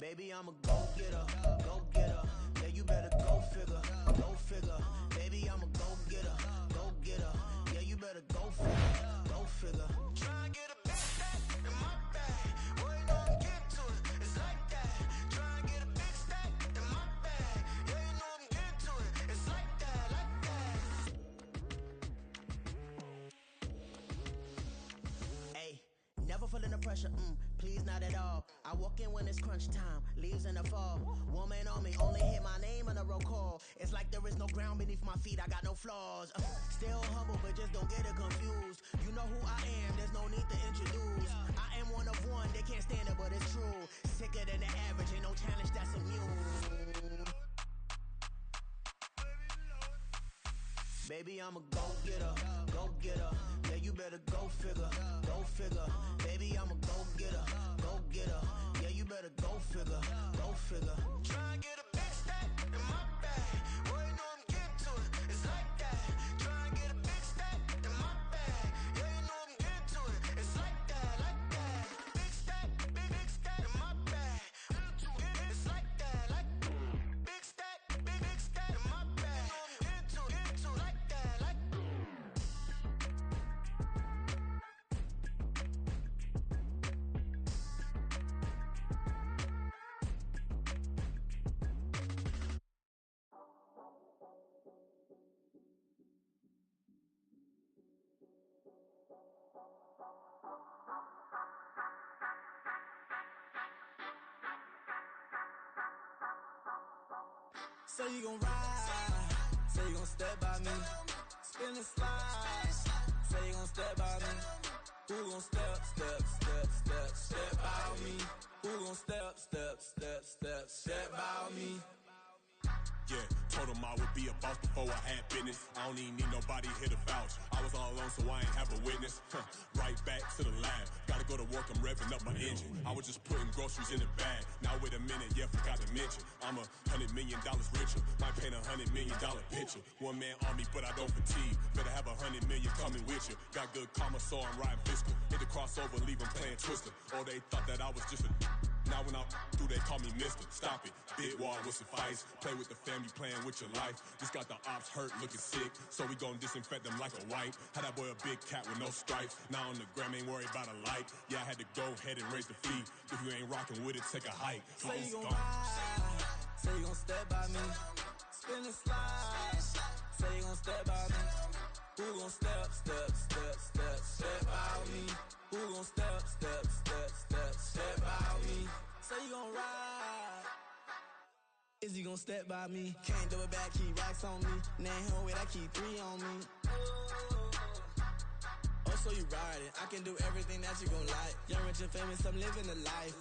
Baby, I'm a go-getter, go-getter. Yeah, you better go figure, go figure. Baby, I'm a go-getter, go-getter. Yeah, you better go figure, go figure. Try and get a big stack in my bag. Boy, you know I'm getting to it. It's like that. Try and get a big stack in my bag. Yeah, you know I'm getting to it. It's like that, like that. Hey, never feeling the pressure, please not at all. I walk in when it's crunch time, leaves in the fall. Woman on me, only hit my name on a roll call. It's like there is no ground beneath my feet, I got no flaws. Still humble, but just don't get it confused. You know who I am, there's no need to introduce. I am one of one, they can't stand it, but it's true. Sicker than the average, ain't no challenge that's immune. Baby, I'm a go-getter, go-getter. Yeah, you better go figure, go figure. Baby, I'm a go-getter, go-getter. Yeah, you better go figure, go figure. Try and get a big stack in my bag. Boy, you know I'm getting to it. It's like that. Try and get a big stack in my bag. Yeah, you know I'm getting to it. It's like that, like that. Big stack, big stack in my bag. It's like that, like big stack in my bag. Into like that, like. Say you gon' ride, say you gon' step by me, spin and slide, say you gon' step by me. Who gon' step by me? Who gon' step by me? Yeah, told him I would be a boss before I had business. I don't even need nobody here to vouch. I was all alone, so I ain't have a witness. Right back to the lab. Gotta go to work, I'm revving up my engine. I was just putting groceries in the bag. Now wait a minute, yeah, forgot to mention. I'm $100 million richer. Might paint $100 million picture. One man army, but I don't fatigue. Better have 100 million coming with you. Got good karma, so I'm riding fiscal. Hit the crossover, leave them playing Twister. Oh, they thought that I was just a. Now when I do, they call me Mister. Stop it, big wall will suffice. Play with the family, playing with your life. Just got the ops hurt, looking sick. So we gon' disinfect them like a wipe. Had that boy a big cat with no stripes. Now on the gram, ain't worried about a light. Yeah, I had to go ahead and raise the fee. If you ain't rocking with it, take a hike. Say you gon' ride, say you gon' step by me, spin and slide. Say you gon' step by me. Who gon' step by me? Who gon' step by me? Say you gon' ride. Is he gon' step by me? Can't do it back, keep racks on me. Name him with, I keep 3 on me. Oh, so you riding? I can do everything that you gon' like. Young, rich, and famous, I'm living the life.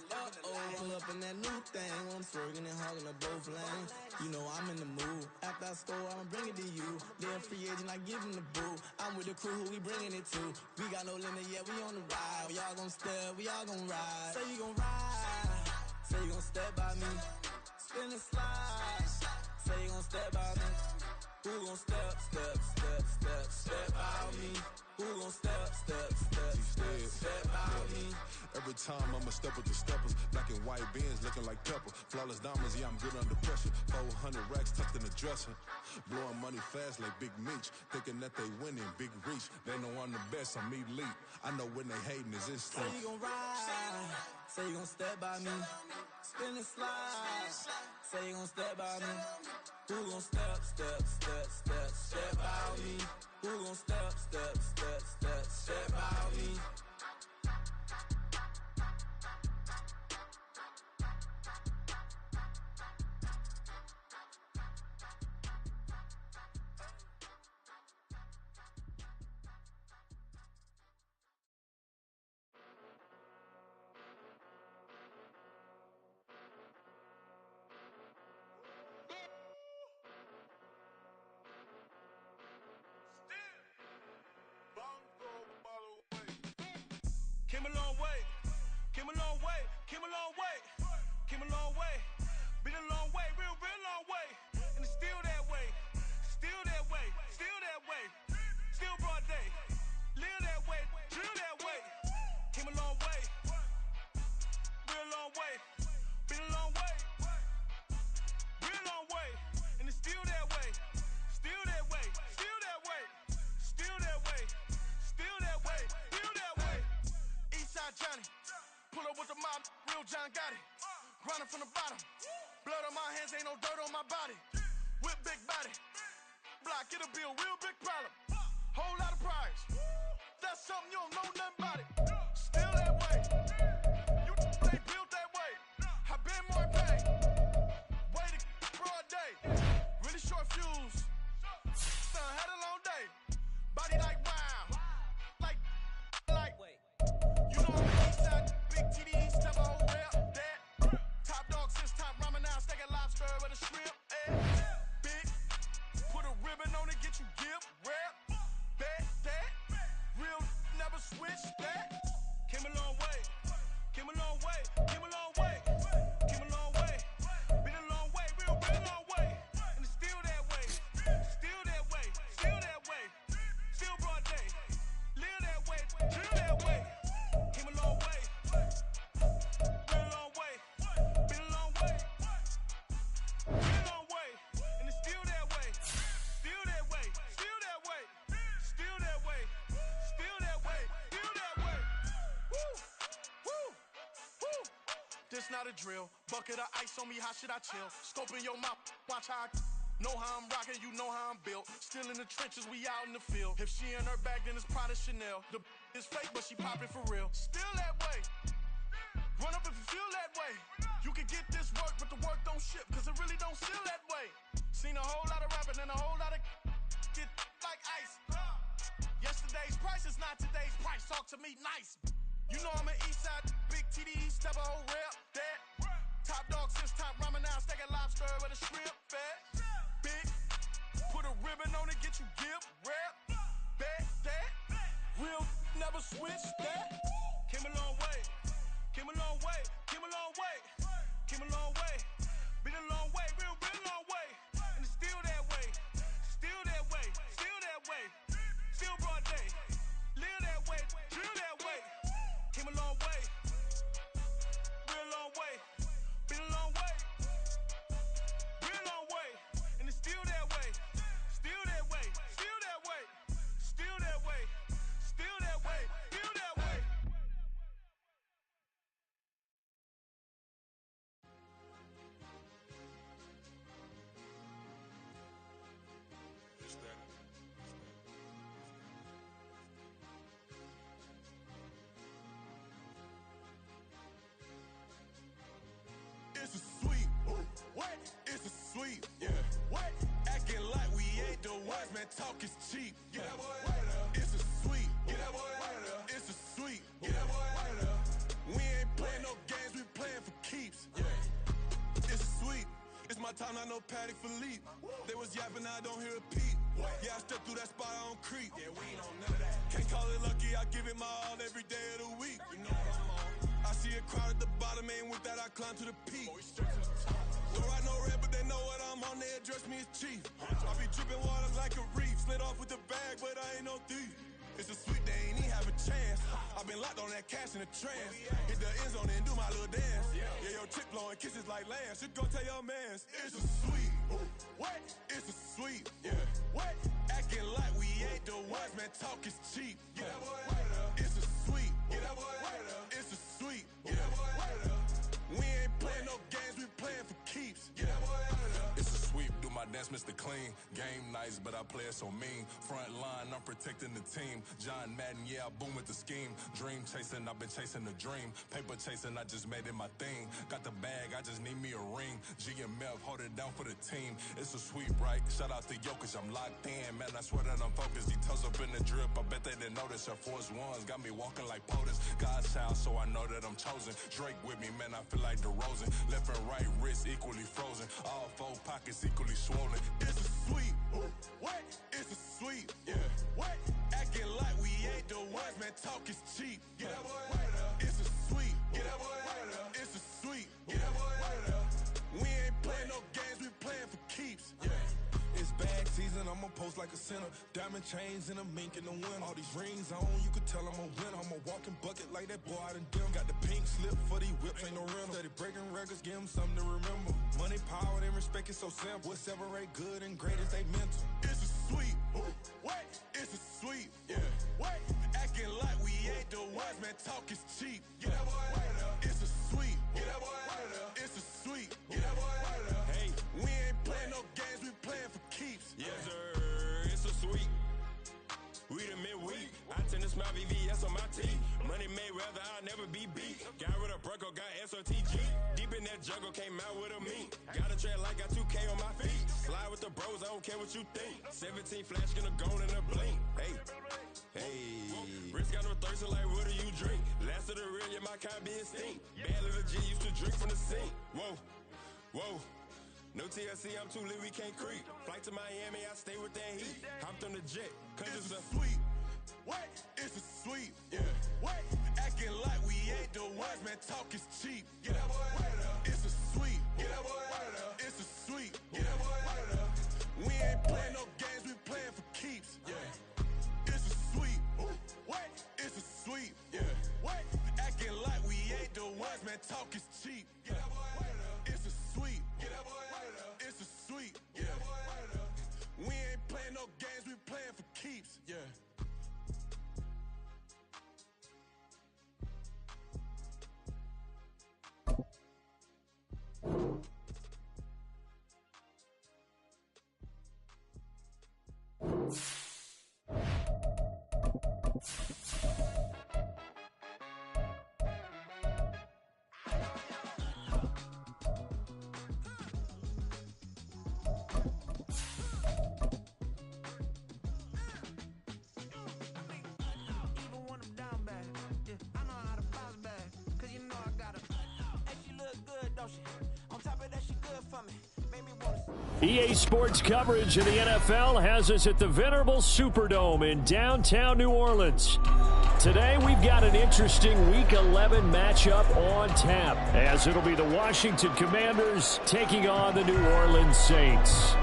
Pull up in that new thing. When I'm swerving and hogging up both lanes. You know I'm in the mood. After I score, I'ma bring it to you. They're a free agent, I give him the boo. I'm with the crew, who we bringing it to. We got no limit, yeah, we on the ride. We all gon' step, we all gon' ride. Say you gon' ride. Say you gon' step by me. Spin and slide. Say you gon' step by me. Who gon' step by me? Who gon' step by me? Every time I'ma step with the steppers. Black and white beans looking like pepper. Flawless diamonds, yeah, I'm good under pressure. 400 racks tucked in the dresser. Blowing money fast like Big Meech. Thinking that they winning, big reach. They know I'm the best, I'm elite. I know when they hating is instinct. Say you gon' ride, say you gon' step by me. Spin and slide, say you gon' step by me. Who gon' step by me? Who gon' step by me? Came a long way, came a long way, came a long way, came a long way, been a long way, real long way, and it's still that way, still that way, still that way, still broad day, live that way, drill that way, came a long way, real long way, been a long way. grinding from the bottom. Blood on my hands, ain't no dirt on my body. Whip big body. Block, it'll be a real big problem. Whole lot of prize. That's something you don't know nothing about it. Still that way. You ain't built that way. I been more in pain. Way to broad day. Really short fuse. Son, had a long day. Body like wow. Like. You know I'm the east side. Big TD, step a whole rep. That. Top dog, since top ramen now. Steak and lobster with a shrimp. Big. Put a ribbon on it, get you gift. Rep. Bet that. Real never switch that. Came a long way. Came a long way. Came a long way. Came a long way. Been a long way. Real long way. And it's still that way. Still that way. Still that way. Still broad day. Live that way. Chill that way. Came a long way. Been a long way. Been a long way. Been a long way. And it's still that way. Still that way. Still that way. Still that way. Still that way. Still that way. Woo. Woo. Woo. This not a drill. Bucket of ice on me, how should I chill? Scope in your mouth, watch how I know how I'm rocking, you know how I'm built. Still in the trenches, we out in the field. If she in her bag, then it's Prada Chanel. The is fake, but she popping for real. Still that way. Run up if you feel that way. You can get this work, but the work don't ship, cause it really don't feel that way. Seen a whole lot of rapping and a whole lot of get like ice. Yesterday's price is not today's price. Talk to me nice. You know I'm an east side, big TD, step a whole rep. That. Top dog, since top ramen now. Steak and lobster with a shrimp. Fat. Big. Put a ribbon on it, get you gift. Rep. Bet that. Real never switch that. Came a long way. Came a long way. Came a long way. Came a long way. Been a long way. Real long way. And it's still that way. Still that way. Still that way. Still broad day. Live that way. Chill that way. Came a long way. Real long way. Been a long way. Real long way. And it's still that way. Still that way. Still that way. Still that way. Still that way. Still that way. It's a sweep. What? It's a sweep. Yeah. What? Acting like we ain't the ones, man. Talk is cheap. Get that boy out of there. It's a sweep. Get that boy out of there. It's a sweep. Get that boy out of there. We ain't playing no games, we playing for keeps. Yeah. It's a sweep. It's my time, not no Patty Philippe. They was yapping, I don't hear a peep. Yeah, I step through that spot, I don't creep. Yeah, we ain't on none of that. Can't call it lucky, I give it my all every day of the week. You know what I'm on. I see a crowd at the bottom, ain't with that, I climb to the peak. Don't ride no red, but they know what I'm on, they address me as chief. I be dripping water like a reef, slid off with the bag, but I ain't no thief. It's a sweet, they ain't even have a chance. I been locked on that cash in the trance. Hit the end zone and do my little dance. Yeah, your chick blowing kisses like Lance. You go tell your mans. It's a sweet. What? It's a sweet. Yeah. What? Acting like we ain't the ones, man. Talk is cheap. Get that boy out of there. It's a sweet. Get that boy out of there. It's a sweet. Get that boy out of there. We ain't playing no games, we playing for keeps. Get that boy out of there. It's a sweep, do my dance, Mr. Clean. Game nice, but I play it so mean. Front line, I'm protecting the team. John Madden, yeah, I boom with the scheme. Dream chasing, I've been chasing the dream. Paper chasing, I just made it my thing. Got the bag, I just need me a ring. G and Mel, hold it down for the team. It's a sweep, right? Shout out to Jokic, I'm locked in. Man, I swear that I'm focused. He toes up in the drip, I bet they didn't notice. Her force ones got me walking like POTUS. God's child, so I know that I'm chosen. Drake with me, man, I feel like DeRozan. Left and right wrist equally frozen. All four pockets equally swollen. It's a sweep. What? It's a sweep. Yeah. What? Acting like we ain't the ones, man. Talk is cheap. Get that boy out of there. It's a sweep. Get that boy out of there. It's a sweep. Get that boy out of there. We ain't playing no games, we playing for keeps. Yeah. It's bag season, I'ma post like a center. Diamond chains and a mink in the wind. All these rings on, you could tell I'm a winner. I'm a walking bucket like that boy out in dim. Got the pink slip for these whips, ain't no rental. Steady breaking records, give them something to remember. Money, power, and respect is so simple. What separate good and great is they mental. It's a sweep. What? It's a sweep. Yeah. What? Acting like we ain't the ones, man. Talk is cheap. Get that boy out of there. It's a sweep. Get that boy out of there. It's a sweep. Get that boy out of there. Hey, we ain't playing no games, we playing for keeps. Yes, sir. It's a sweep. We the midweek. I tend to smile VVS on my teeth. Money made rather I'll never be beat. Got rid of Bronco, got SOTG. Deep in that jungle, came out with a meat. Got a tread like got 2K on my feet. Slide with the bros, I don't care what you think. 17 flash gonna go in a blink. Hey, hey. Wrist got no thirst, like what do you drink? Last of the real, yeah, my kind be extinct. Bad little G used to drink from the sink. Whoa, whoa. No TLC, I'm too lit, we can't creep. Flight to Miami, I stay with that heat. Hopped on the jet, cause it's a sweep. What? It's a sweep. Yeah. What? Acting like we ain't the ones, man. Talk is cheap. Get that boy out of there. It's a sweep. Get that boy out of there. It's a sweep. Get that boy out of there. We ain't playing no games, we playing for keeps. Yeah. It's a sweep. What? It's a sweep. Yeah. What? Acting like we ain't the ones, man. Talk is cheap. Get that boy out of there. It's a sweep. Get that boy out of there. It's a sweep. Get that boy out of there. We ain't playing no games, we playing for keeps. Yeah. EA Sports coverage of the NFL has us at the venerable Superdome in downtown New Orleans. Today we've got an interesting Week 11 matchup on tap, as it'll be the Washington Commanders taking on the New Orleans Saints.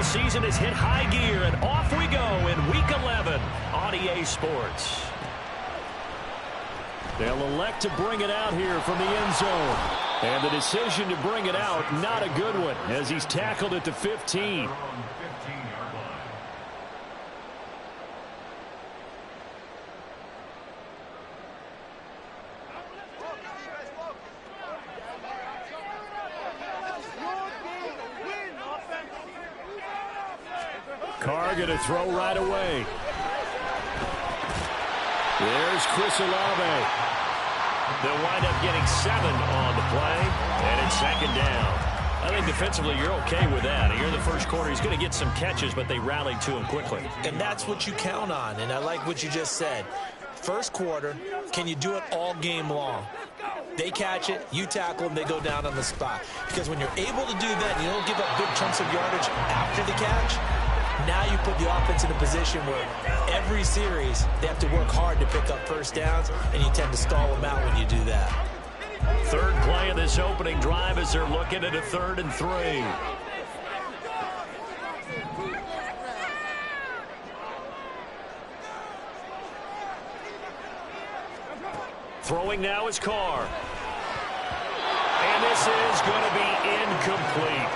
Season has hit high gear, and off we go in Week 11 on EA Sports. They'll elect to bring it out here from the end zone. And the decision to bring it out, not a good one, as he's tackled at the 15. Carr going to throw right away. There's Chris Olave. They'll wind up getting 7 on the play, and it's second down. I think defensively you're okay with that. Here in the first quarter, he's going to get some catches, but they rallied to him quickly. And that's what you count on, and I like what you just said. First quarter, can you do it all game long? They catch it, you tackle them, they go down on the spot. Because when you're able to do that, and you don't give up big chunks of yardage after the catch, now you put the offense in a position where every series they have to work hard to pick up first downs, and you tend to stall them out when you do that. Third play of this opening drive as they're looking at a 3rd and 3. Throwing now is Carr. And this is going to be incomplete.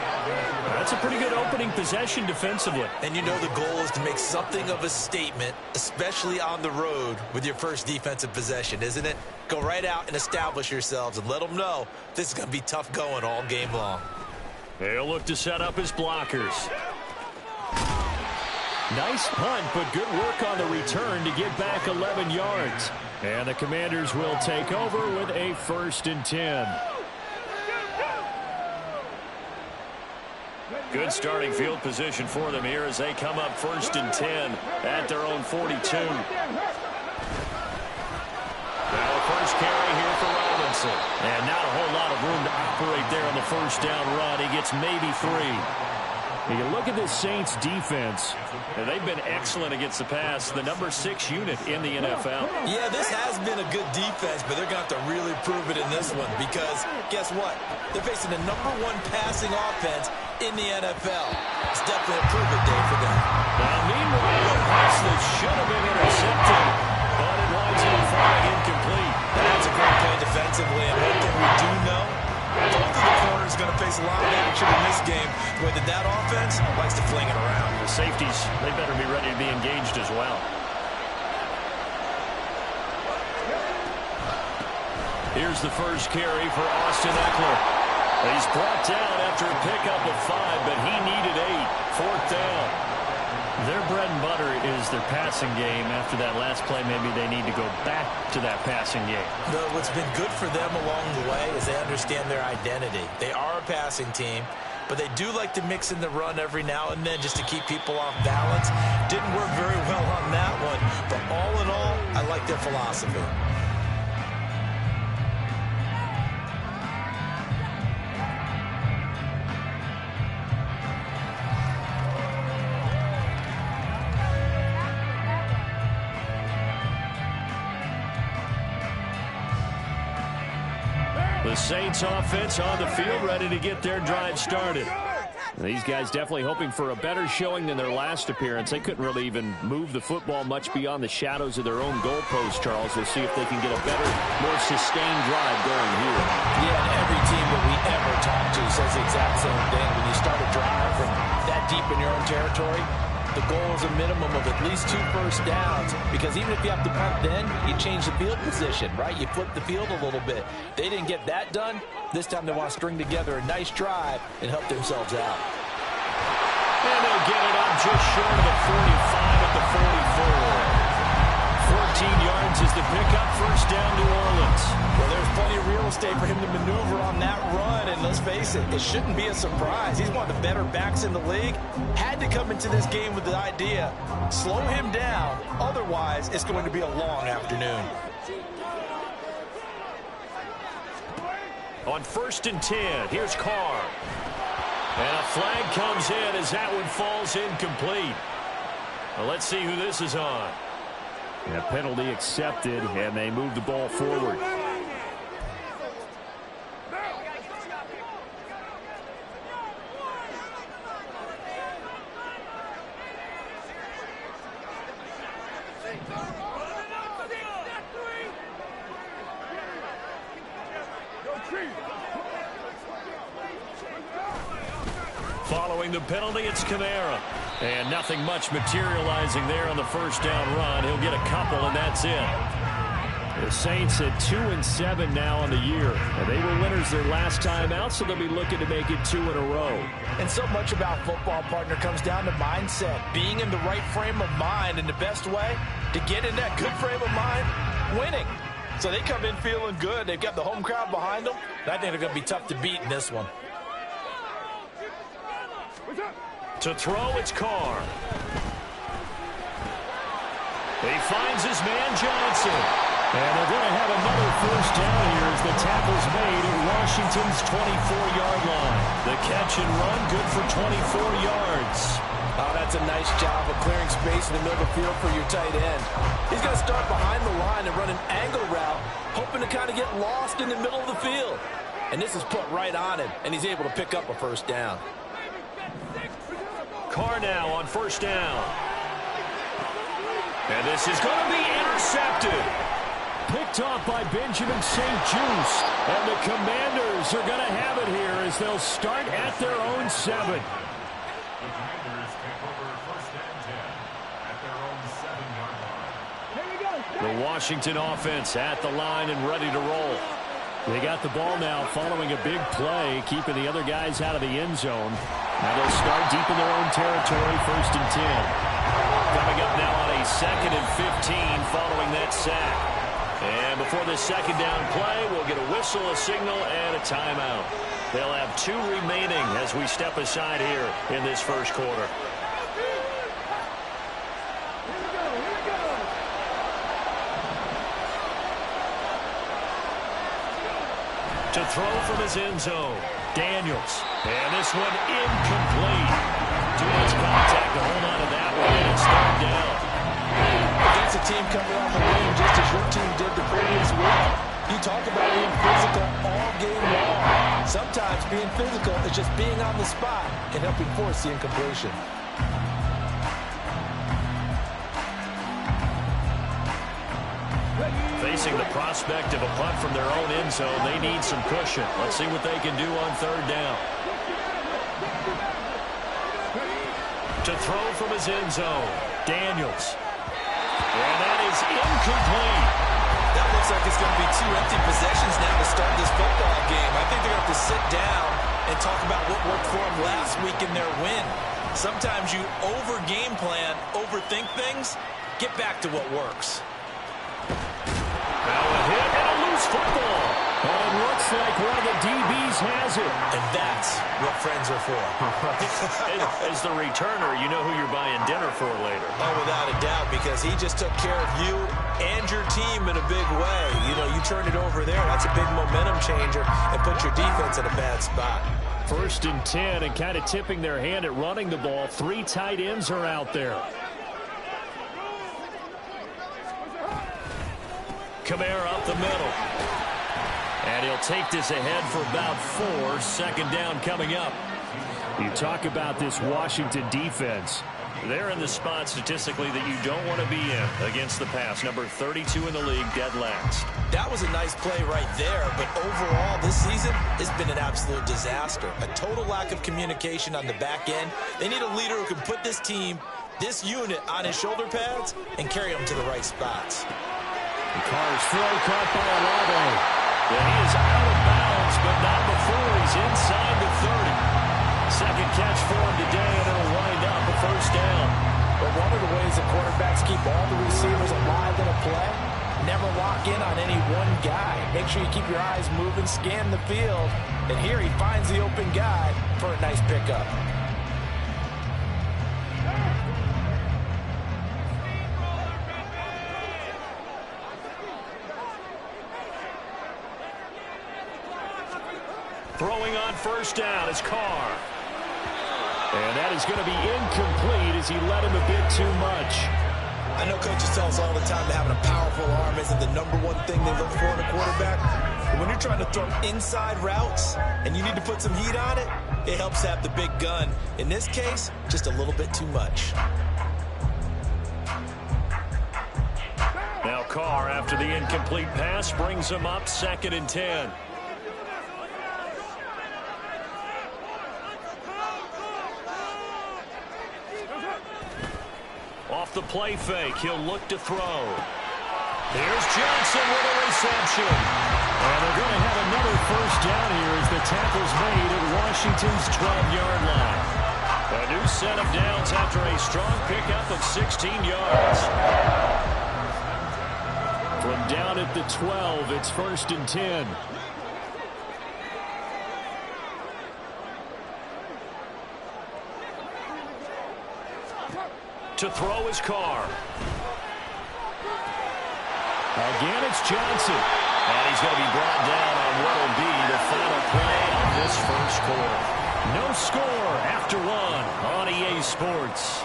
That's a pretty good opening possession defensively. And you know the goal is to make something of a statement, especially on the road with your first defensive possession, isn't it? Go right out and establish yourselves and let them know this is going to be tough going all game long. They'll look to set up his blockers. Nice punt, but good work on the return to get back 11 yards. And the Commanders will take over with a 1st and 10. Good starting field position for them here as they come up 1st and 10 at their own 42. Now the first carry here for Robinson. And not a whole lot of room to operate there on the first down run. He gets maybe 3. You look at this Saints defense, and they've been excellent against the pass, the number 6 unit in the NFL. Yeah, this has been a good defense, but they're going to have to really prove it in this one because guess what? They're facing the number 1 passing offense in the NFL. It's definitely a prove-it day for them. Now, meanwhile, a pass that should have been intercepted, but it winds up falling incomplete. That's a great play defensively, and one thing we do know, both of the corners is going to face a lot of action in this game. The way that offense likes to fling it around. The safeties, they better be ready to be engaged as well. Here's the first carry for Austin Eckler. He's brought down after a pickup of 5, but he needed 8. Fourth down. Their bread and butter is their passing game. After that last play, maybe they need to go back to that passing game. What's been good for them along the way is they understand their identity. They are a passing team, but they do like to mix in the run every now and then just to keep people off balance. Didn't work very well on that one, but all in all, I like their philosophy. The Saints offense on the field, ready to get their drive started. These guys definitely hoping for a better showing than their last appearance. They couldn't really even move the football much beyond the shadows of their own goalpost, Charles. We'll see if they can get a better, more sustained drive going here. Yeah, every team that we ever talk to says the exact same thing. When you start a drive from that deep in your own territory, the goal is a minimum of at least 2 first downs, because even if you have to punt then, you change the field position, right? You flip the field a little bit. They didn't get that done. This time they want to string together a nice drive and help themselves out. And they'll get it up just short of the 45 at the 44. 14 yards is the pickup, first down New Orleans. Well, there's plenty of real estate for him to maneuver on that run, and let's face it, it shouldn't be a surprise. He's one of the better backs in the league. Had to come into this game with the idea, slow him down, otherwise it's going to be a long afternoon. On 1st and 10, here's Carr. And a flag comes in as that one falls incomplete. Well, let's see who this is on. And a penalty accepted, and they move the ball forward. Following the penalty, it's Kamara. And nothing much materializing there on the first down run. He'll get a couple, and that's it. The Saints at 2-7 now on the year. And they were winners their last time out, so they'll be looking to make it 2 in a row. And so much about football, partner, comes down to mindset. Being in the right frame of mind, and the best way to get in that good frame of mind, winning. So they come in feeling good. They've got the home crowd behind them. And I think they're going to be tough to beat in this one. To throw, it's Carr. He finds his man Johnson. And they're going to have another first down here as the tackle's made at Washington's 24-yard line. The catch and run, good for 24 yards. Oh, that's a nice job of clearing space in the middle of the field for your tight end. He's going to start behind the line and run an angle route, hoping to kind of get lost in the middle of the field. And this is put right on him, and he's able to pick up a first down. Carr now on first down. And this is going to be intercepted. Picked off by Benjamin St-Juste. And the Commanders are going to have it here as they'll start at their own 7. The Washington offense at the line and ready to roll. They got the ball now following a big play, keeping the other guys out of the end zone. Now they'll start deep in their own territory, 1st and 10. Coming up now on a 2nd and 15 following that sack. And before this second down play, we'll get a whistle, a signal, and a timeout. They'll have 2 remaining as we step aside here in this first quarter. To throw from his end zone, Daniels. And this one incomplete. Too much contact to hold on to that one, and it's 3rd down. Against a team coming off a win just as your team did the previous week. You talk about being physical all game long. Sometimes being physical is just being on the spot and helping force the incompletion. facing the prospect of a punt from their own end zone. They need some cushion. Let's see what they can do on third down. To throw from his end zone, Daniels. And that is incomplete. That looks like it's going to be 2 empty possessions now to start this football game. I think they're going to have to sit down and talk about what worked for them last week in their win. Sometimes you over-game plan, overthink things. Get back to what works. Now a hit and a loose football. And it looks like one of the DBs has it. And that's what friends are for. As the returner, you know who you're buying dinner for later. Oh, without a doubt, because he just took care of you and your team in a big way. You know, you turn it over there, that's a big momentum changer, and put your defense in a bad spot. 1st and 10, and kind of tipping their hand at running the ball. 3 tight ends are out there. Kamara up the middle. And he'll take this ahead for about 4. 2nd down coming up. You talk about this Washington defense. They're in the spot statistically that you don't want to be in against the pass. Number 32 in the league, dead last. That was a nice play right there, but overall this season has been an absolute disaster. A total lack of communication on the back end. They need a leader who can put this team, this unit, on his shoulder pads and carry them to the right spots. Carr's throw caught by Olave. And he is out of bounds, but not before he's inside the 30. 2nd catch for him today, and it'll wind up a 1st down. But one of the ways that quarterbacks keep all the receivers alive in a play, never lock in on any one guy. Make sure you keep your eyes moving, scan the field. And here he finds the open guy for a nice pickup. Throwing on 1st down is Carr. And that is going to be incomplete as he led him a bit too much. I know coaches tell us all the time that having a powerful arm isn't the #1 thing they look for in a quarterback. But when you're trying to throw inside routes and you need to put some heat on it, it helps have the big gun. In this case, just a little bit too much. Now Carr, after the incomplete pass, brings him up 2nd and 10. Off the play fake, he'll look to throw. Here's Johnson with a reception. And they're going to have another 1st down here as the tackle's made at Washington's 12-yard line. A new set of downs after a strong pickup of 16 yards. From down at the 12, it's 1st and 10. To throw his Carr. Again, it's Johnson. And he's going to be brought down on what will be the final play of this 1st quarter. No score after 1 on EA Sports.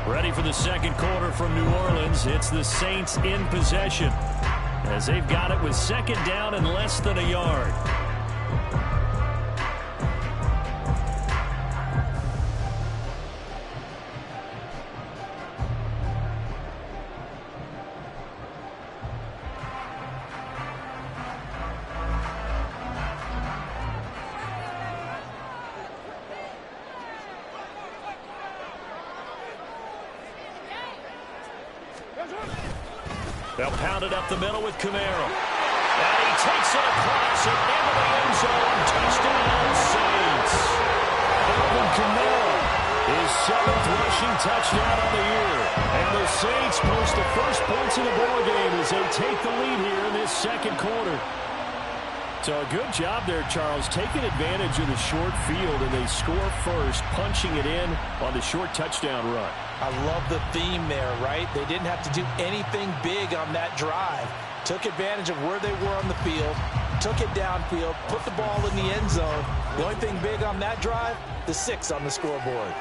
Ready for the 2nd quarter from New Orleans. It's the Saints in possession as they've got it with 2nd down and less than a yard. They'll pound it up the middle with Kamara. And he takes it across and into the end zone. Touchdown, Saints. Alvin Kamara, his 7th rushing touchdown of the year. And the Saints post the first points in the ballgame as they take the lead here in this 2nd quarter. So a good job there, Charles, taking advantage of the short field, and they score first, punching it in on the short touchdown run. I love the theme there, right? They didn't have to do anything big on that drive. Took advantage of where they were on the field, took it downfield, put the ball in the end zone. The only thing big on that drive, the 6 on the scoreboard.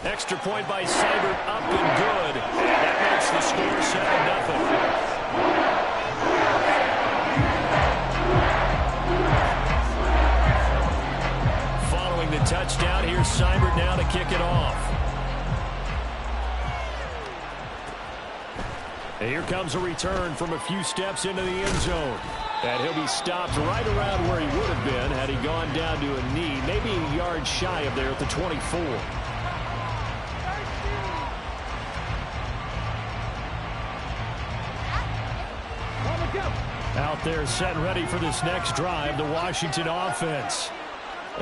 Extra point by Seibert, up and good. That makes the score 7-0. Following the touchdown, here's Seibert now to kick it off. And here comes a return from a few steps into the end zone. And he'll be stopped right around where he would have been had he gone down to a knee, maybe a yard shy of there at the 24. Out there set and ready for this next drive, the Washington offense.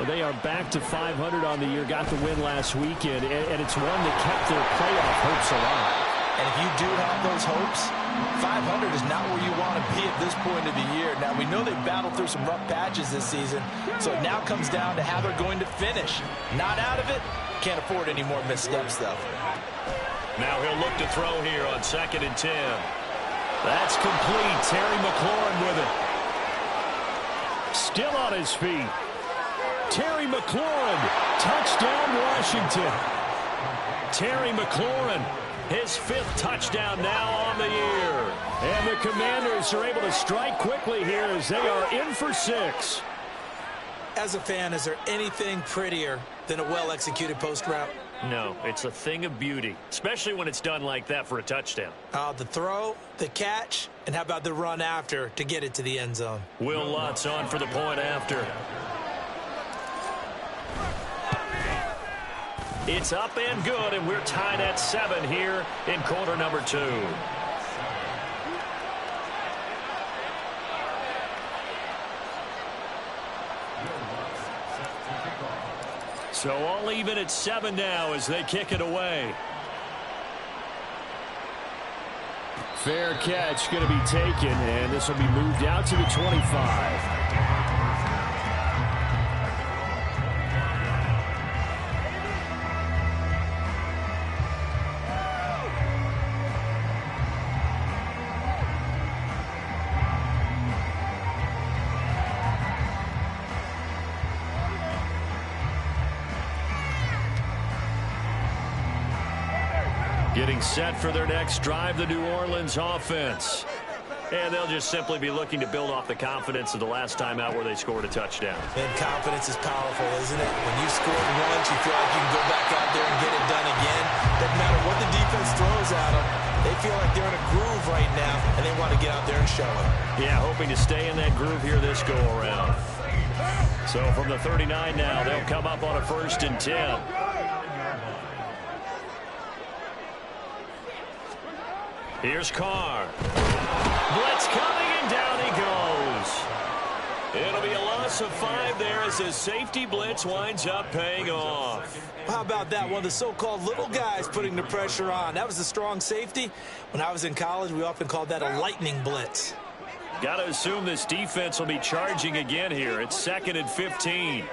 They are back to 500 on the year, got the win last weekend, and it's one that kept their playoff hopes alive. And if you do have those hopes, 500 is not where you want to be at this point of the year. Now, we know they've battled through some rough patches this season, so it now comes down to how they're going to finish. Not out of it. Can't afford any more missteps, though. Now he'll look to throw here on 2nd and 10. That's complete. Terry McLaurin with it. Still on his feet. Terry McLaurin. Touchdown, Washington. Terry McLaurin. His 5th touchdown now on the year. And the Commanders are able to strike quickly here as they are in for 6. As a fan, is there anything prettier than a well-executed post route? No, it's a thing of beauty, especially when it's done like that for a touchdown. The throw, the catch, and how about the run after to get it to the end zone? Will Lutz on for the point after. It's up and good, and we're tied at 7 here in quarter number 2. So all even at 7 now as they kick it away. Fair catch going to be taken, and this will be moved out to the 25. Getting set for their next drive, the New Orleans offense. And they'll just simply be looking to build off the confidence of the last time out where they scored a touchdown. And confidence is powerful, isn't it? When you scored once, you feel like you can go back out there and get it done again. Doesn't matter what the defense throws at them. They feel like they're in a groove right now, and they want to get out there and show it. Yeah, hoping to stay in that groove here this go-around. So from the 39 now, they'll come up on a 1st and 10. Here's Carr. Blitz coming, and down he goes. It'll be a loss of 5 there as his safety blitz winds up paying off. How about that? One of the so-called little guys putting the pressure on. That was a strong safety. When I was in college, we often called that a lightning blitz. Got to assume this defense will be charging again here. It's 2nd and 15.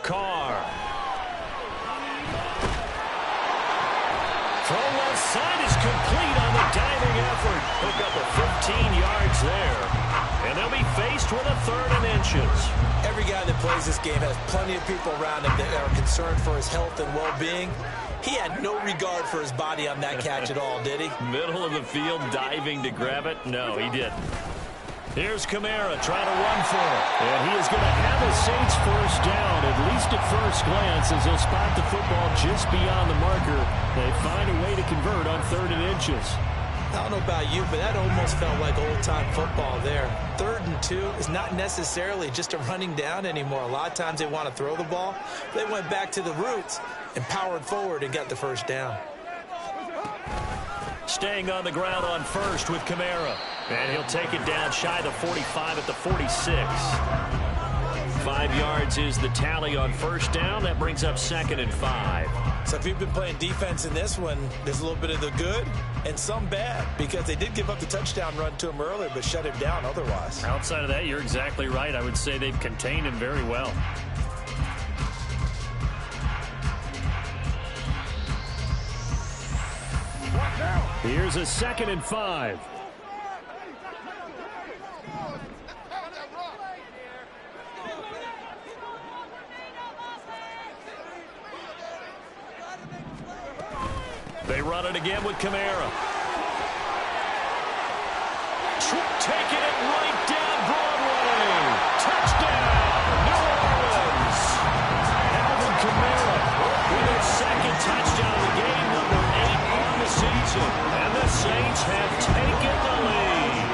Carr. Throw left side is complete on the diving effort. Pick up a 15 yards there. And they'll be faced with a 3rd and inches. Every guy that plays this game has plenty of people around him that are concerned for his health and well-being. He had no regard for his body on that catch at all, did he? Middle of the field diving to grab it? No, he didn't. Here's Kamara trying to run for it. And he is going to have the Saints 1st down, at least at first glance, as they'll spot the football just beyond the marker. They find a way to convert on 3rd and inches. I don't know about you, but that almost felt like old-time football there. 3rd and 2 is not necessarily just a running down anymore. A lot of times they want to throw the ball. They went back to the roots and powered forward and got the 1st down. Staying on the ground on 1st with Kamara. And he'll take it down shy the 45 at the 46. 5 yards is the tally on 1st down. That brings up 2nd and 5. So if you've been playing defense in this one, there's a little bit of the good and some bad, because they did give up the touchdown run to him earlier, but shut him down otherwise. Outside of that, you're exactly right. I would say they've contained him very well. Here's a 2nd and 5. They run it again with Kamara. Taking it right down Broadway. Touchdown, New Orleans. Alvin Kamara with his 2nd Robinson. And the Saints have taken the lead.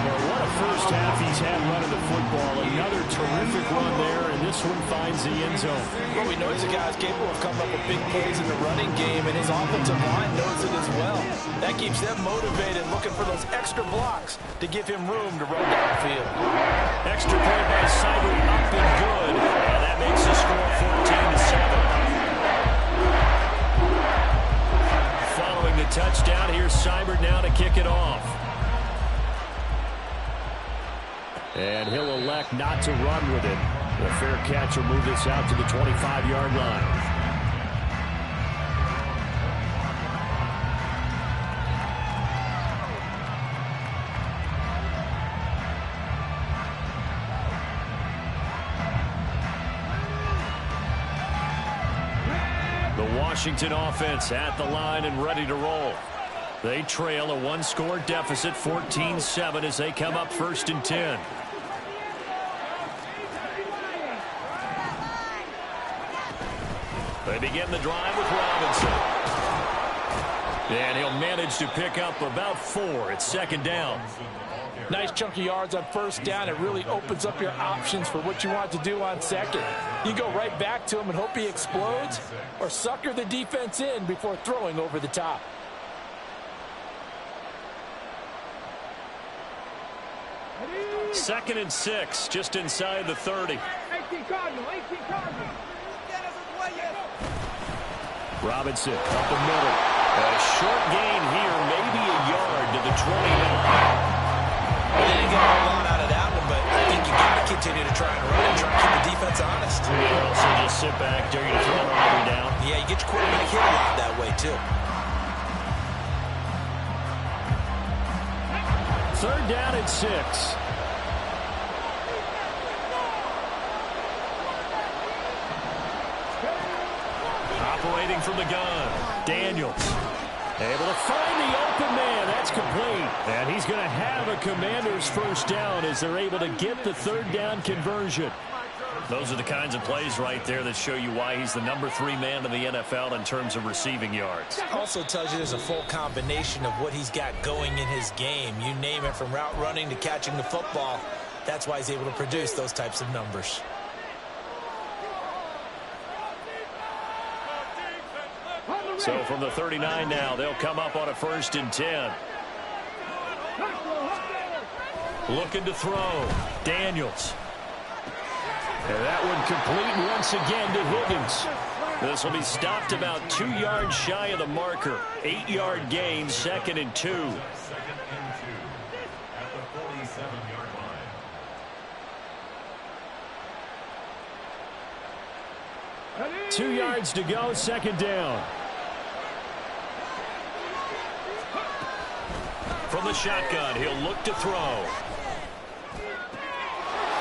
Well, what a first half he's had running the football. Another terrific run there, and this one finds the end zone. Well, we know he's a guy who's capable of coming up with big plays in the running game, and his offensive line knows it as well. That keeps them motivated, looking for those extra blocks to give him room to run downfield. Extra point by Seibert, up and good, and that makes the score 14-7. Following the touchdown, here's Seibert now to kick it off. And he'll elect not to run with it. The fair catch will move this out to the 25-yard line. The Washington offense at the line and ready to roll. They trail a one-score deficit, 14-7, as they come up 1st and 10. They begin the drive with Robinson. And he'll manage to pick up about 4. It's 2nd down. Nice chunk of yards on 1st down. It really opens up your options for what you want to do on 2nd. You go right back to him and hope he explodes, or sucker the defense in before throwing over the top. Second and 6, just inside the 30. Robinson up the middle. A short gain here, maybe a yard to the 20 now. They didn't get a whole lot out of that one, but I think you got to continue to try and run and try and keep the defense honest. Yeah, also just sit back, dare you to throw it every down. Yeah, you get your quarterback hit a lot that way, too. 3rd down and 6. Operating from the gun, Daniels. Able to find the open man. That's complete. And he's going to have a Commander's 1st down as they're able to get the 3rd down conversion. Those are the kinds of plays right there that show you why he's the number 3 man in the NFL in terms of receiving yards. Also tells you there's a full combination of what he's got going in his game. You name it, from route running to catching the football. That's why he's able to produce those types of numbers. So from the 39 now, they'll come up on a 1st and 10. Looking to throw. Daniels. And that one complete once again to Higgins. This will be stopped about 2 yards shy of the marker. 8-yard gain, 2nd and 2. 2 yards to go, 2nd down. From the shotgun, he'll look to throw.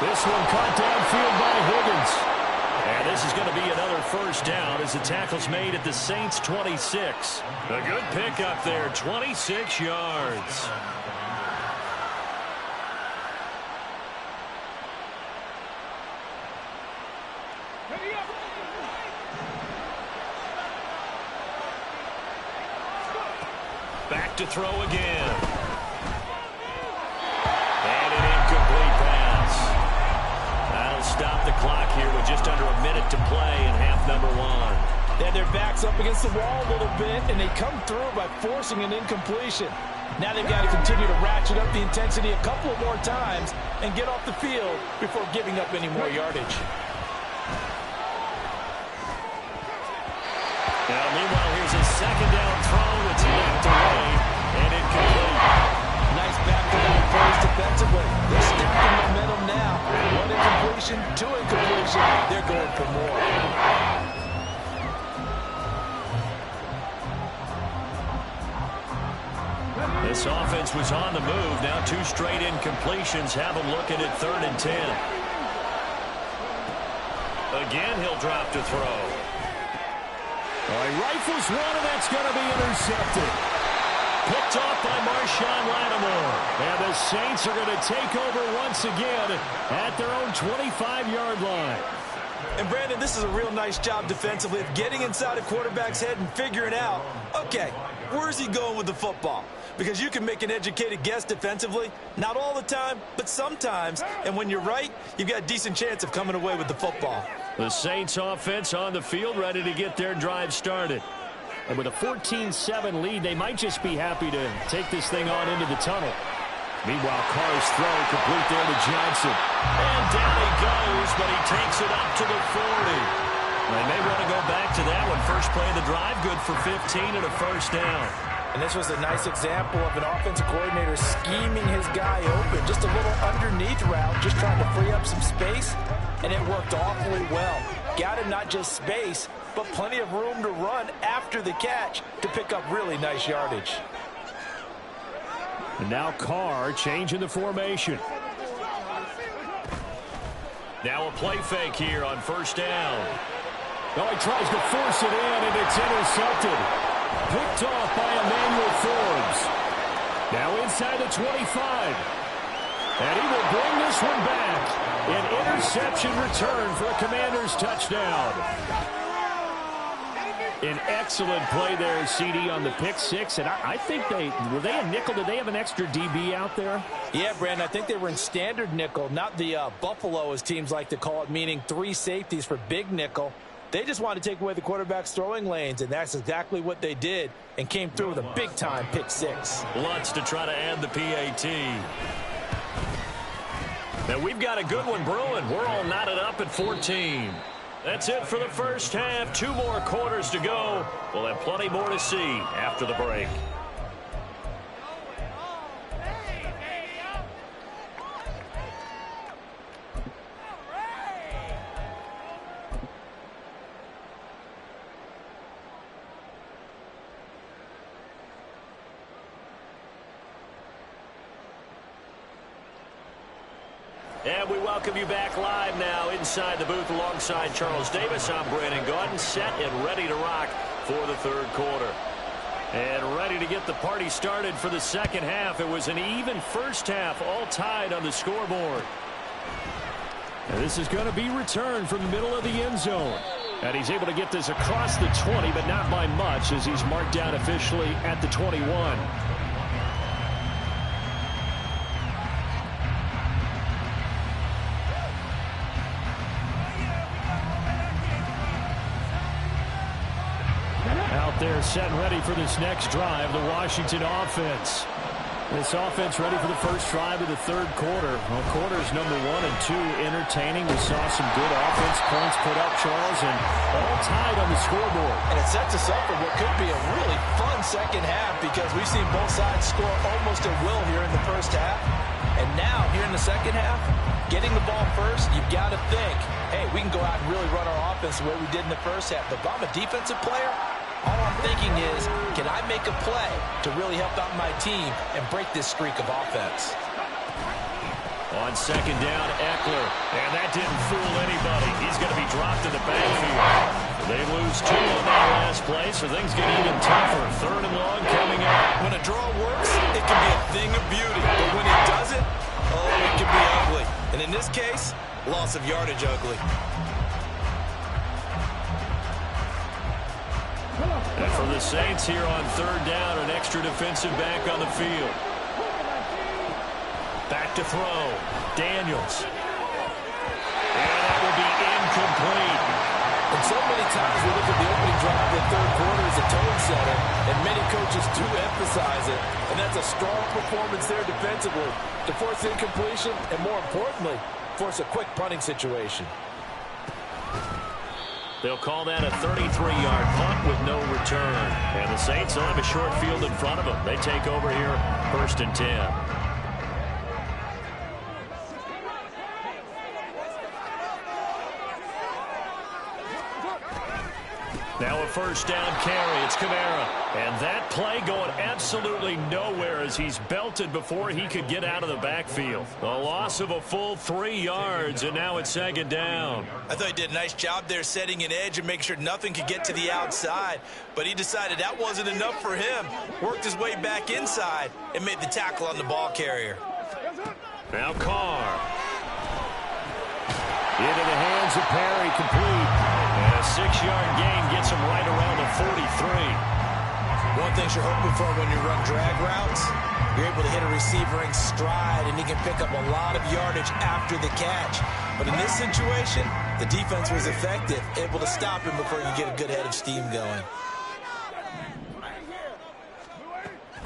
This one caught downfield by Higgins. And this is going to be another 1st down as the tackle's made at the Saints' 26. A good pickup there, 26 yards. Back to throw again. And an incomplete pass. That'll stop the clock here with just under a minute to play in half number 1. They had their backs up against the wall a little bit, and they come through by forcing an incompletion. Now they've got to continue to ratchet up the intensity a couple of more times and get off the field before giving up any more yardage. Now, meanwhile, here's a 2nd down throw. It's knocked away and incomplete. Nice back-to-back plays defensively. They're stacking momentum now. 1 incompletion, 2 incompletion. They're going for more. This offense was on the move. Now 2 straight incompletions have them looking at 3rd and 10. Again, he'll drop to throw. He rifles one, and that's going to be intercepted. Picked off by Marshawn Lattimore. And the Saints are going to take over once again at their own 25-yard line. And, Brandon, this is a real nice job defensively of getting inside a quarterback's head and figuring out, okay, Where's he going with the football? Because you can make an educated guess defensively, not all the time, but sometimes. And when you're right, you've got a decent chance of coming away with the football. The Saints offense on the field, ready to get their drive started. And with a 14-7 lead, they might just be happy to take this thing on into the tunnel. Meanwhile, Carr's throw complete there to Johnson. And down he goes, but he takes it up to the 40. They may want to go back to that one. First play of the drive, good for 15 and a first down. And this was a nice example of an offensive coordinator scheming his guy open. Just a little underneath route, just trying to free up some space, and it worked awfully well. Got him not just space, but plenty of room to run after the catch to pick up really nice yardage. And now Carr changing the formation. Now a play fake here on first down. Oh, he tries to force it in, and it's intercepted. Picked off by Emmanuel Forbes. Now inside the 25. And he will bring this one back. An interception return for a Commanders touchdown. An excellent play there, CD, on the pick six. And I think were they a nickel? Did they have an extra DB out there? Yeah, Brandon, I think they were in standard nickel, not the Buffalo, as teams like to call it, meaning 3 safeties for big nickel. They just wanted to take away the quarterback's throwing lanes, and that's exactly what they did, and came through with a big-time pick six. Lutz to try to add the PAT. Now we've got a good one brewing. We're all knotted up at 14. That's it for the first half. 2 more quarters to go. We'll have plenty more to see after the break. And we welcome you back live now inside the booth alongside Charles Davis. I'm Brandon Gaudin, set and ready to rock for the third quarter. And ready to get the party started for the second half. It was an even first half, all tied on the scoreboard. And this is going to be returned from the middle of the end zone. And he's able to get this across the 20, but not by much, as he's marked down officially at the 21. They're set and ready for this next drive, the Washington offense. This offense ready for the first drive of the third quarter. Well, quarters number 1 and 2 entertaining. We saw some good offense points put up, Charles, and all tied on the scoreboard. And it sets us up for what could be a really fun second half, because we've seen both sides score almost at will here in the first half. And now, here in the second half, getting the ball first, you've got to think, hey, we can go out and really run our offense the way we did in the first half. But if I'm a defensive player, all I'm thinking is, can I make a play to really help out my team and break this streak of offense? On second down, Eckler. And that didn't fool anybody. He's going to be dropped in the backfield. They lose 2 on that last play, so things get even tougher. Third and long coming up. When a draw works, it can be a thing of beauty. But when it doesn't, oh, it can be ugly. And in this case, loss of yardage ugly. And for the Saints here on third down, an extra defensive back on the field. Back to throw. Daniels. And that will be incomplete. And so many times we look at the opening drive of the third quarter as a tone setter, and many coaches do emphasize it. And that's a strong performance there defensively to force incompletion and, more importantly, force a quick punting situation. They'll call that a 33-yard punt with no return. And the Saints will have a short field in front of them. They take over here, 1st and 10. Now a first down carry. It's Kamara. And that play going absolutely nowhere as he's belted before he could get out of the backfield. A loss of a full 3 yards, and now it's second down. I thought he did a nice job there setting an edge and making sure nothing could get to the outside. But he decided that wasn't enough for him. Worked his way back inside and made the tackle on the ball carrier. Now Carr. Into the hands of Perry, complete. And a 6-yard gain gets him right around the 43. One thing you're hoping for when you run drag routes, you're able to hit a receiver in stride, and he can pick up a lot of yardage after the catch. But in this situation, the defense was effective, able to stop him before you get a good head of steam going.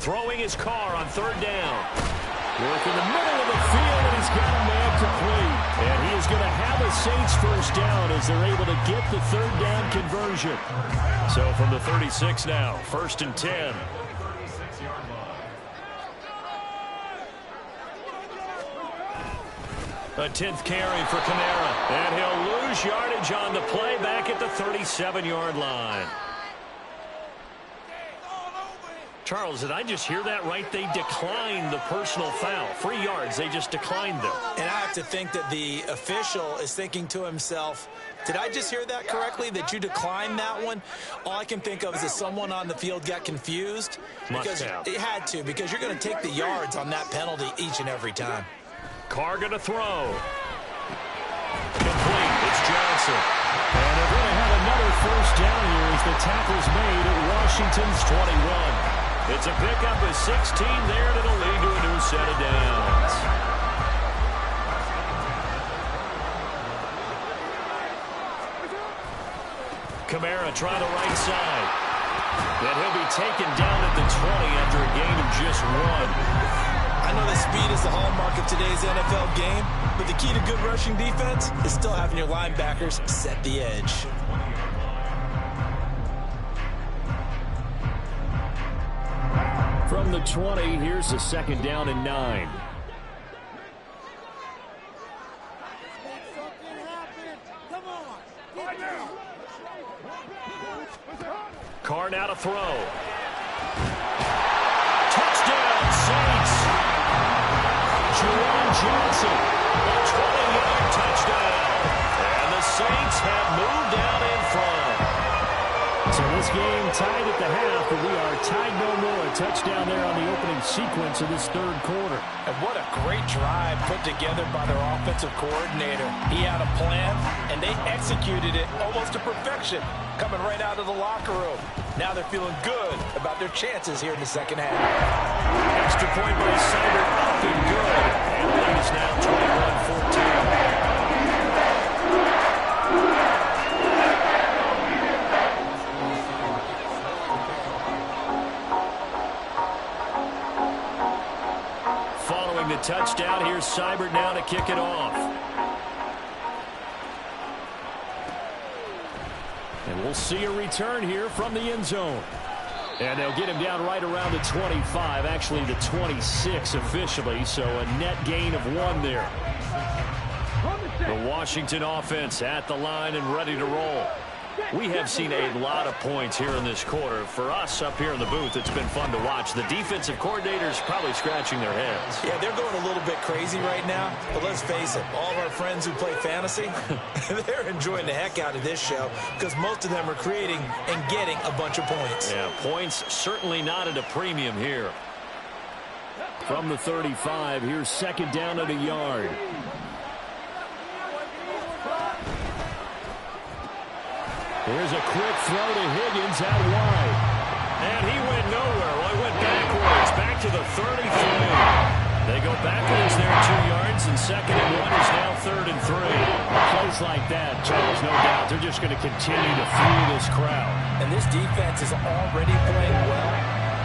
Throwing his car on third down. Work in the middle of the field, and he's got a man complete. And he is going to have a Saints first down as they're able to get the third down conversion. So from the 36 now, 1st and 10. A 10th carry for Kamara. And he'll lose yardage on the play back at the 37-yard line. Charles, did I just hear that right? They declined the personal foul. 3 yards, they just declined them. And I have to think that the official is thinking to himself, did I just hear that correctly, that you declined that one? All I can think of is that someone on the field got confused. Because it had to, because you're going to take the yards on that penalty each and every time. Carr going to throw. Complete. It's Johnson. And they're going to have another first down here as the tackle's made at Washington's 21. It's a pickup of 16 there, and it'll lead to a new set of downs. Kamara trying the right side. And he'll be taken down at the 20 after a gain of just 1. I know that speed is the hallmark of today's NFL game, but the key to good rushing defense is still having your linebackers set the edge. From the 20, here's a 2nd down and 9. Carr now to throw. Touchdown, Saints. Jerome Johnson, a 20-yard touchdown. And the Saints have moved down in front. So this game tied at the half, but we are tied no more. A touchdown there on the opening sequence of this 3rd quarter. And what a great drive put together by their offensive coordinator. He had a plan, and they executed it almost to perfection, coming right out of the locker room. Now they're feeling good about their chances here in the 2nd half. Extra point by Seibert, up and good. And the lead is now 21-14. Following the touchdown, here's Seibert now to kick it off. And we'll see a return here from the end zone. And they'll get him down right around the 25, actually the 26 officially, so a net gain of 1 there. The Washington offense at the line and ready to roll. We have seen a lot of points here in this quarter. For us up here in the booth, it's been fun to watch. The defensive coordinators probably scratching their heads. Yeah, they're going a little bit crazy right now. But let's face it, all of our friends who play fantasy, they're enjoying the heck out of this show because most of them are creating and getting a bunch of points. Yeah, points certainly not at a premium here. From the 35, here's 2nd down at a yard. Here's a quick throw to Higgins out wide. And he went nowhere. Well, he went backwards, back to the 33. They go backwards there 2 yards, and 2nd and 1 is now 3rd and 3. Plays like that, Charles, no doubt, they're just going to continue to fuel this crowd. And this defense is already playing well,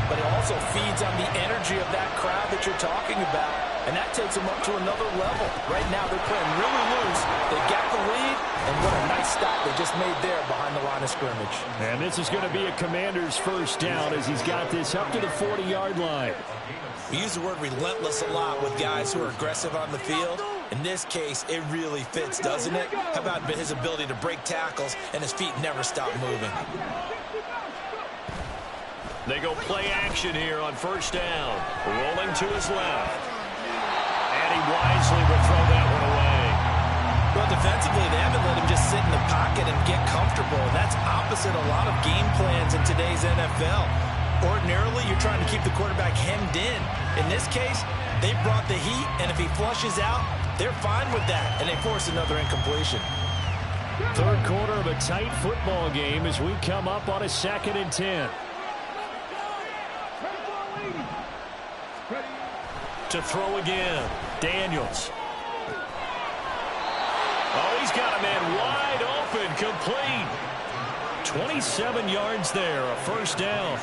but it also feeds on the energy of that crowd that you're talking about, and that takes them up to another level. Right now, they're playing really loose. They got the lead, and what a nice stop they just made there behind the line of scrimmage. And this is going to be a Commander's first down as he's got this up to the 40-yard line. We use the word relentless a lot with guys who are aggressive on the field. In this case, it really fits, doesn't it? How about his ability to break tackles and his feet never stop moving? They go play action here on first down. Rolling to his left. And he wisely will throw that one away. Well, defensively, they haven't let him just sit in the pocket and get comfortable. And that's opposite a lot of game plans in today's NFL. Ordinarily, you're trying to keep the quarterback hemmed in. In this case, they brought the heat, and if he flushes out, they're fine with that, and they force another incompletion. 3rd quarter of a tight football game as we come up on a 2nd and 10. To throw again. Daniels. Oh, he's got a man wide open, complete. 27 yards there, a first down.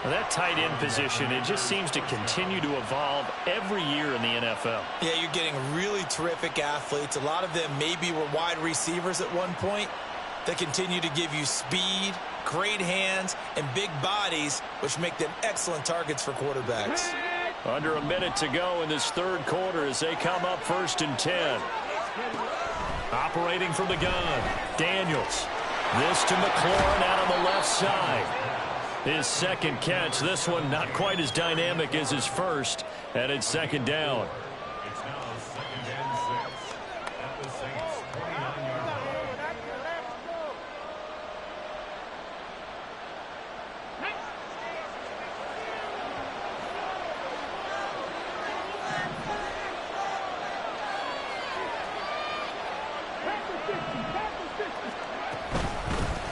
Well, that tight end position, it just seems to continue to evolve every year in the NFL. Yeah, you're getting really terrific athletes. A lot of them maybe were wide receivers at one point. They continue to give you speed, great hands, and big bodies, which make them excellent targets for quarterbacks. Under a minute to go in this third quarter as they come up 1st and 10. Operating from the gun, Daniels. This to McLaurin out on the left side. His second catch, this one not quite as dynamic as his first, and it's 2nd down.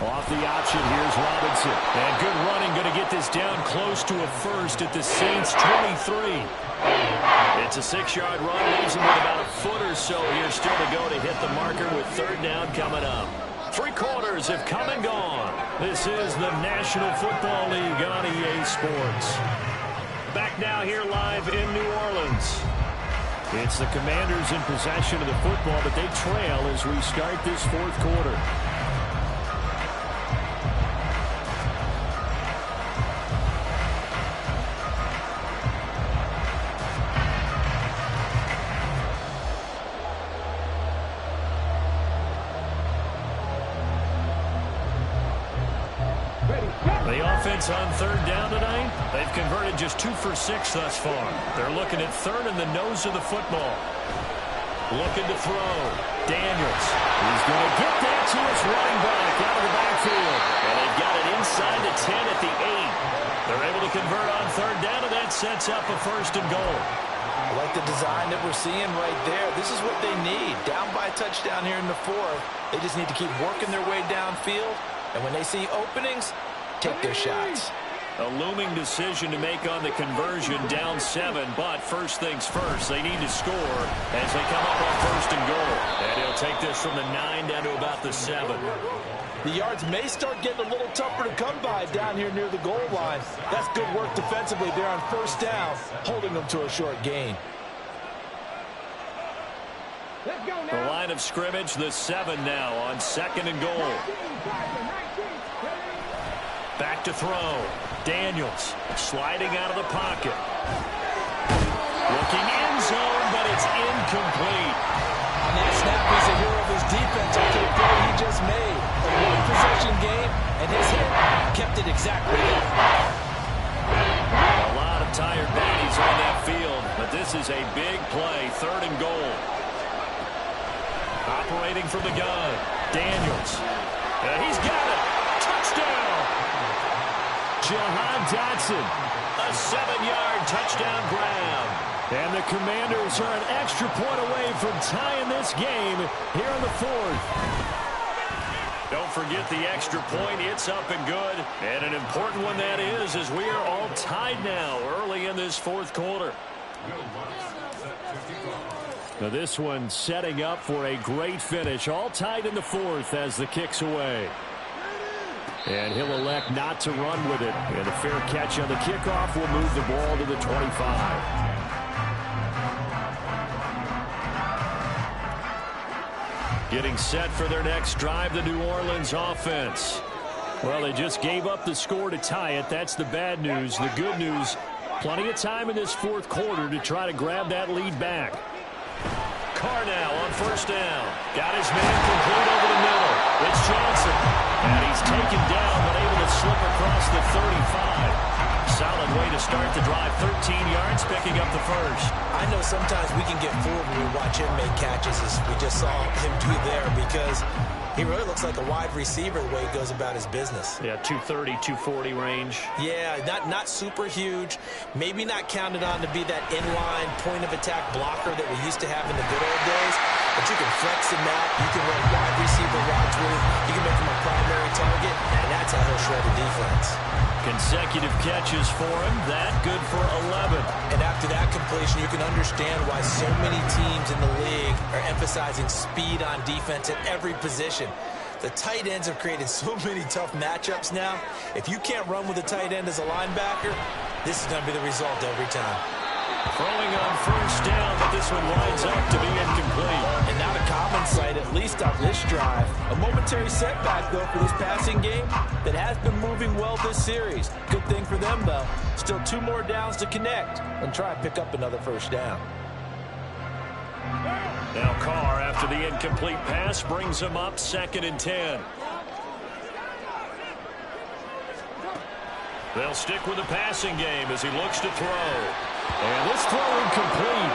Off the option, here's Robinson. And good running, going to get this down close to a first at the Saints' 23. It's a 6-yard run, leaves him with about a foot or so here still to go to hit the marker with 3rd down coming up. 3 quarters have come and gone. This is the National Football League on EA Sports. Back now here live in New Orleans. It's the Commanders in possession of the football, but they trail as we start this 4th quarter. On 3rd down tonight, they've converted just 2 for 6 thus far. They're looking at 3rd in the nose of the football. Looking to throw. Daniels. He's going to get that to his running back out of the backfield. And they've got it inside the 10 at the 8. They're able to convert on 3rd down, and that sets up a 1st and goal. I like the design that we're seeing right there. This is what they need. Down by a touchdown here in the 4th. They just need to keep working their way downfield. And when they see openings, take their shots. A looming decision to make on the conversion, down 7, but first things first, they need to score as they come up on 1st and goal. And he'll take this from the 9 down to about the 7. The yards may start getting a little tougher to come by down here near the goal line. That's good work defensively there on 1st down, holding them to a short gain. The line of scrimmage, the 7 now on 2nd and goal. Back to throw. Daniels sliding out of the pocket. Looking end zone, but it's incomplete. On that snap, he's a hero of his defense after the play he just made. A one-possession game, and his hit kept it exactly there. A lot of tired bodies on that field, but this is a big play, 3rd and goal. Operating from the gun, Daniels. And he's got it. Touchdown. Jahan Dotson, a 7-yard touchdown grab. And the Commanders are an extra point away from tying this game here in the 4th. Don't forget the extra point. It's up and good. And an important one that is, as we are all tied now early in this 4th quarter. Now this one setting up for a great finish. All tied in the 4th as the kick's away. And he'll elect not to run with it. And a fair catch on the kickoff will move the ball to the 25. Getting set for their next drive, the New Orleans offense. Well, they just gave up the score to tie it. That's the bad news. The good news, plenty of time in this 4th quarter to try to grab that lead back. Carr now on 1st down. Got his man complete over the middle. It's Johnson. And he's taken down, but able to slip across the 35. Solid way to start the drive. 13 yards, picking up the first. I know sometimes we can get fooled when we watch him make catches, as we just saw him do there, because he really looks like a wide receiver the way he goes about his business. Yeah, 230, 240 range. Yeah, not super huge. Maybe not counted on to be that inline point-of-attack blocker that we used to have in the good old days. but you can flex him out. You can run wide receiver routes with him. You can make him a primary target, and that's how he'll shred the defense. Consecutive catches for him. That good for 11. And after that completion, you can understand why so many teams in the league are emphasizing speed on defense at every position. The tight ends have created so many tough matchups now. If you can't run with a tight end as a linebacker, this is going to be the result every time. Throwing on first down, but this one lines up to be incomplete. And not a common sight, at least on this drive. A momentary setback, though, for this passing game that has been moving well this series. Good thing for them, though. Still 2 more downs to connect and try and pick up another first down. Now Carr, after the incomplete pass, brings him up 2nd and 10. They'll stick with the passing game as he looks to throw. And this throw incomplete.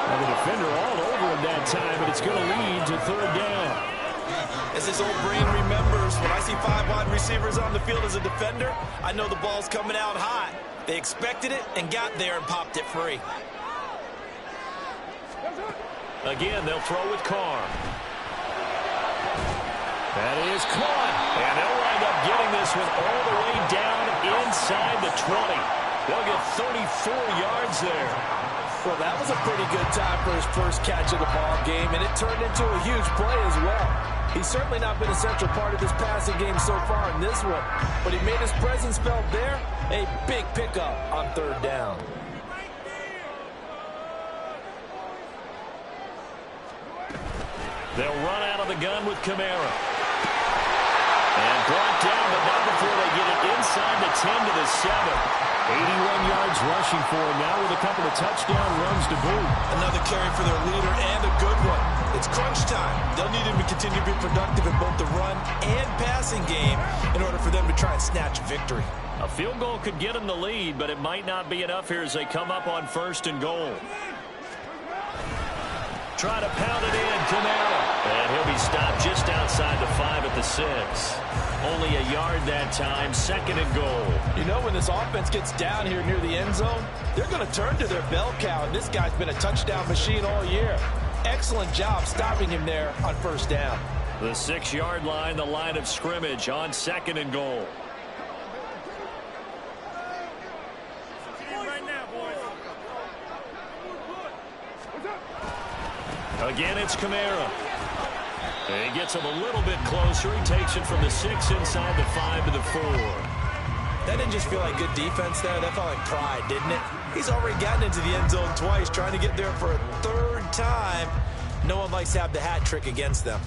Now the defender all over him that time, but it's going to lead to 3rd down. As his old brain remembers, when I see 5 wide receivers on the field as a defender, I know the ball's coming out hot. They expected it and got there and popped it free. Again, they'll throw with Carr. That is caught. And they'll wind up getting this one all the way down inside the 20. They'll get 34 yards there. Well, that was a pretty good time for his first catch of the ball game, and it turned into a huge play as well. He's certainly not been a central part of this passing game so far in this one, but he made his presence felt there. A big pickup on 3rd down. They'll run out of the gun with Kamara. And brought down, but not before they get it inside the 10 to the 7. 81 yards rushing for him now with a couple of touchdown runs to boot. Another carry for their leader and a good one. It's crunch time. They'll need him to continue to be productive in both the run and passing game in order for them to try and snatch victory. A field goal could get them the lead, but it might not be enough here as they come up on 1st and goal. Try to pound it in, Kamara. And he'll be stopped just outside the 5 at the 6. Only a yard that time, 2nd and goal. You know, when this offense gets down here near the end zone, they're going to turn to their bell cow, and this guy's been a touchdown machine all year. Excellent job stopping him there on 1st down. The 6-yard line, the line of scrimmage on 2nd and goal. Again, it's Kamara. And he gets him a little bit closer. He takes it from the 6 inside the 5 to the 4. That didn't just feel like good defense there. That felt like pride, didn't it? He's already gotten into the end zone twice, trying to get there for a 3rd time. No one likes to have the hat trick against them.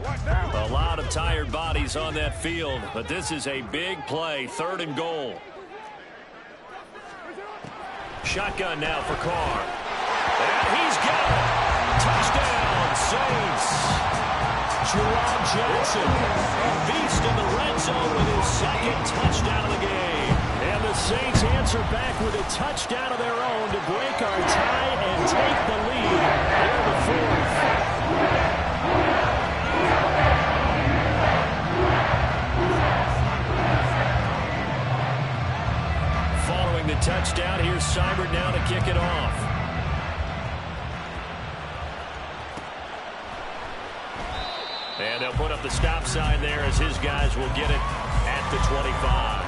A lot of tired bodies on that field, but this is a big play, 3rd and goal. Shotgun now for Carr. And he's got it. Touchdown, Saints. Jerome Johnson, beast in the red zone with his 2nd touchdown of the game. And the Saints answer back with a touchdown of their own to break our tie and take the lead in the 4th. Following the touchdown, here's Seibert now to kick it off. And they'll put up the stop sign there as his guys will get it at the 25.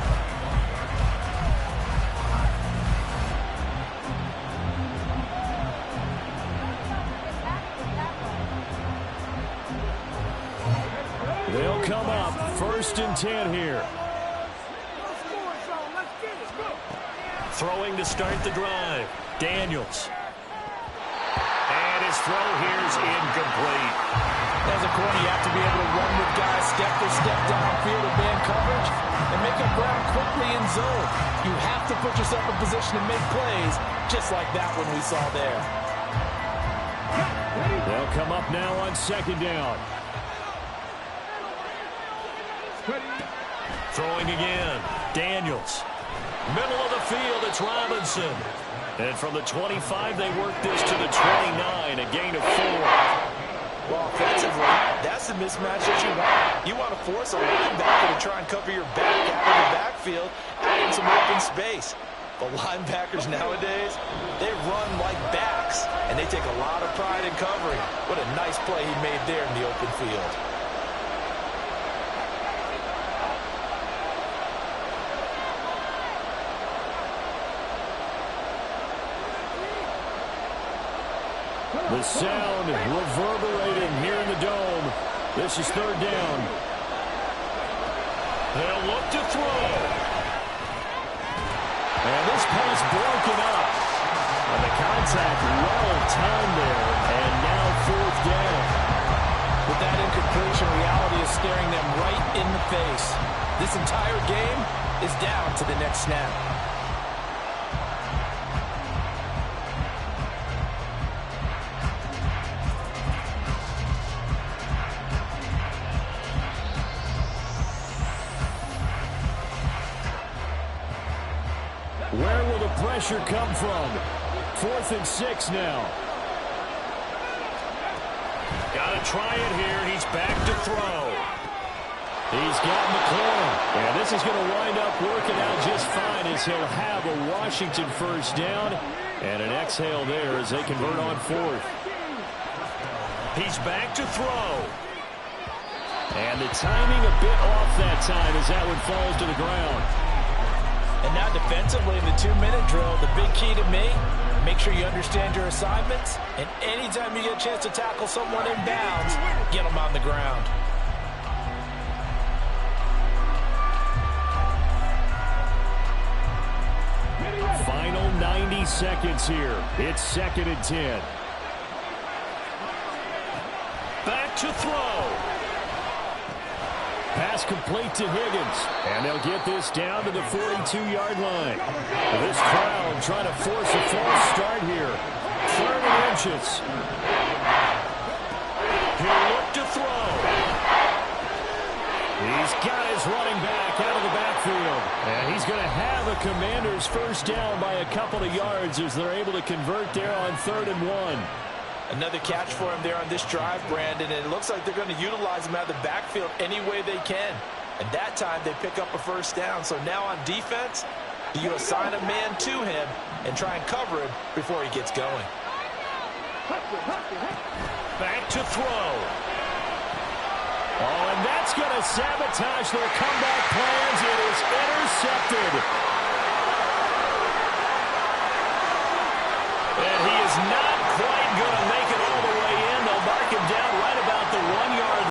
They'll come up 1st and 10 here. Throwing to start the drive. Daniels. And his throw here is incomplete. As a corner, you have to be able to run with guys step for step downfield in man coverage and make up ground quickly in zone. You have to put yourself in position to make plays, just like that one we saw there. They'll come up now on 2nd down. Throwing again. Daniels. Middle of the field, it's Robinson. And from the 25, they work this to the 29, a gain of 4. Well, offensively, that's the mismatch that you want. You want to force a linebacker to try and cover your back out of the backfield, adding some open space. The linebackers nowadays, they run like backs, and they take a lot of pride in covering. What a nice play he made there in the open field. The sound reverberating here in the dome. This is third down. They'll look to throw. And this pass broken up. And the contact well timed there. And now fourth down. With that incompletion, reality is staring them right in the face. This entire game is down to the next snap. Where will the pressure come from? 4th and 6 now. Got to try it here. He's back to throw. He's got McLaurin. And this is going to wind up working out just fine as he'll have a Washington first down. And an exhale there as they convert on 4th. He's back to throw. And the timing a bit off that time as that one falls to the ground. And now defensively in the 2-minute drill, the big key to me, make sure you understand your assignments, and anytime you get a chance to tackle someone in bounds, get them on the ground. Final 90 seconds here. It's 2nd and 10. Back to throw. Pass complete to Higgins. And they'll get this down to the 42-yard line. This crowd trying to force a false start here. 3rd and inches. He'll look to throw. He's got his running back out of the backfield. And he's going to have a Commanders first down by a couple of yards as they're able to convert there on 3rd and 1. Another catch for him there on this drive, Brandon, and it looks like they're going to utilize him out of the backfield any way they can. And that time they pick up a first down. So now on defense, you assign a man to him and try and cover him before he gets going. Back to throw. Oh, and that's going to sabotage their comeback plans. It is intercepted.